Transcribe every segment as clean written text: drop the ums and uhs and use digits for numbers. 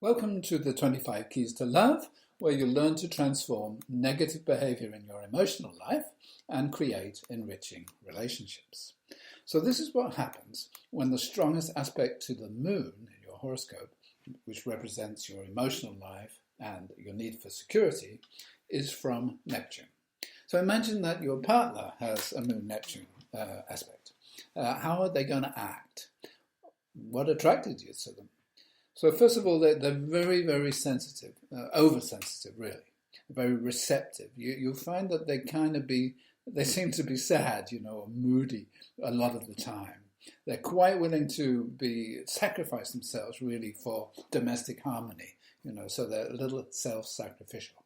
Welcome to the 25 Keys to Love, where you learn to transform negative behavior in your emotional life and create enriching relationships. So this is what happens when the strongest aspect to the moon in your horoscope, which represents your emotional life and your need for security, is from Neptune. So imagine that your partner has a moon-Neptune aspect. How are they going to act? What attracted you to them? So first of all, they're very, very sensitive, oversensitive, really, very receptive. You'll find that they seem to be sad, or moody a lot of the time. They're quite willing to sacrifice themselves really for domestic harmony, so they're a little self-sacrificial.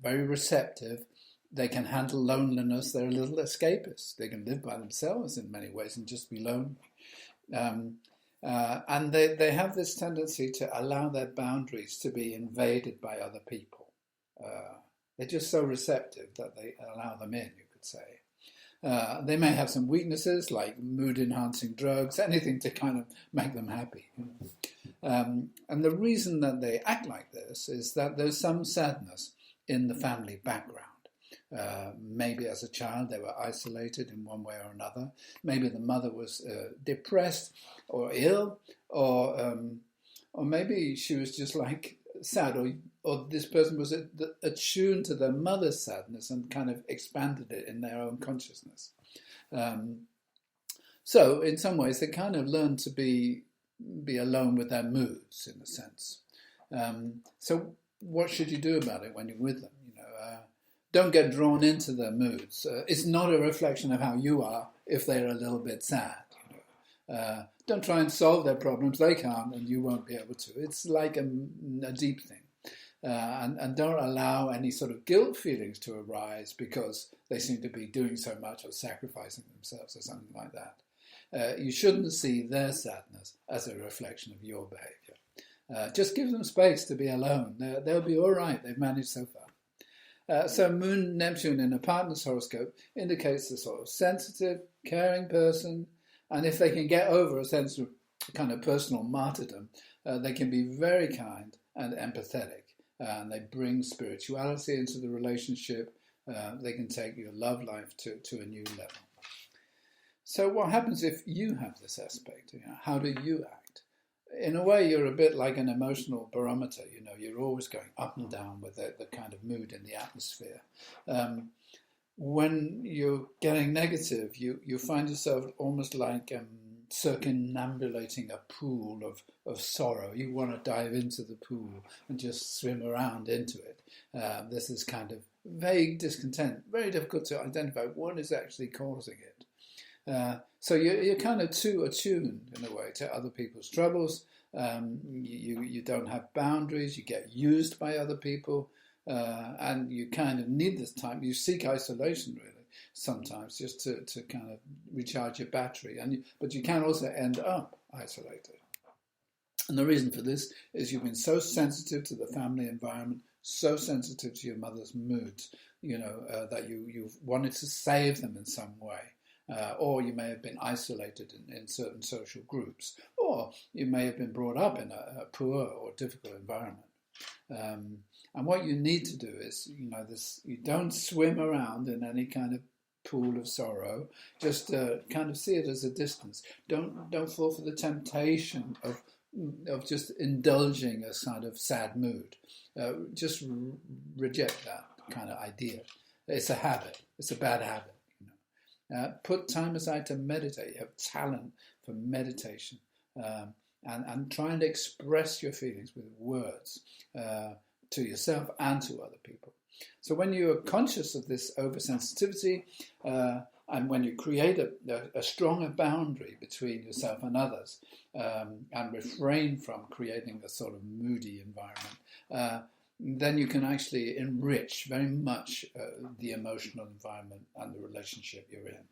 Very receptive. They can handle loneliness. They're a little escapist. They can live by themselves in many ways and just be lonely. And they have this tendency to allow their boundaries to be invaded by other people. They're just so receptive that they allow them in, you could say. They may have some weaknesses like mood-enhancing drugs, anything to kind of make them happy. And the reason that they act like this is that there's some sadness in the family background. Maybe as a child they were isolated in one way or another. Maybe the mother was depressed or ill, or maybe she was just like sad, or this person was attuned to their mother's sadness and kind of expanded it in their own consciousness. So in some ways they kind of learn to be alone with their moods, in a sense. So what should you do about it when you're with them? Don't get drawn into their moods. It's not a reflection of how you are if they're a little bit sad. Don't try and solve their problems. They can't, and you won't be able to. It's like a deep thing. And don't allow any sort of guilt feelings to arise because they seem to be doing so much or sacrificing themselves or something like that. You shouldn't see their sadness as a reflection of your behavior. Just give them space to be alone. They'll be all right. They've managed so far. So moon-Neptune in a partner's horoscope indicates a sort of sensitive, caring person, and if they can get over a sense of kind of personal martyrdom, they can be very kind and empathetic, and they bring spirituality into the relationship. They can take your love life to a new level. So what happens if you have this aspect? How do you act? In a way, you're a bit like an emotional barometer. You're always going up and down with the kind of mood in the atmosphere. When you're getting negative, you find yourself almost like circumambulating a pool of sorrow. You want to dive into the pool and just swim around into it. This is kind of vague discontent, very difficult to identify what is actually causing it. So you're kind of too attuned, in a way, to other people's troubles. You don't have boundaries. You get used by other people, and you kind of need this time. You seek isolation, really, sometimes, just to kind of recharge your battery. But you can also end up isolated. And the reason for this is you've been so sensitive to the family environment, so sensitive to your mother's moods, that you've wanted to save them in some way. Or you may have been isolated in certain social groups, or you may have been brought up in a poor or difficult environment. And what you need to do is, you don't swim around in any kind of pool of sorrow. Just kind of see it as a distance. Don't fall for the temptation of just indulging a kind of sad mood. Just reject that kind of idea. It's a habit. It's a bad habit. Put time aside to meditate. You have talent for meditation, and try and express your feelings with words to yourself and to other people. So when you are conscious of this oversensitivity, and when you create a stronger boundary between yourself and others, and refrain from creating a sort of moody environment, then you can actually enrich very much the emotional environment and the relationship you're in.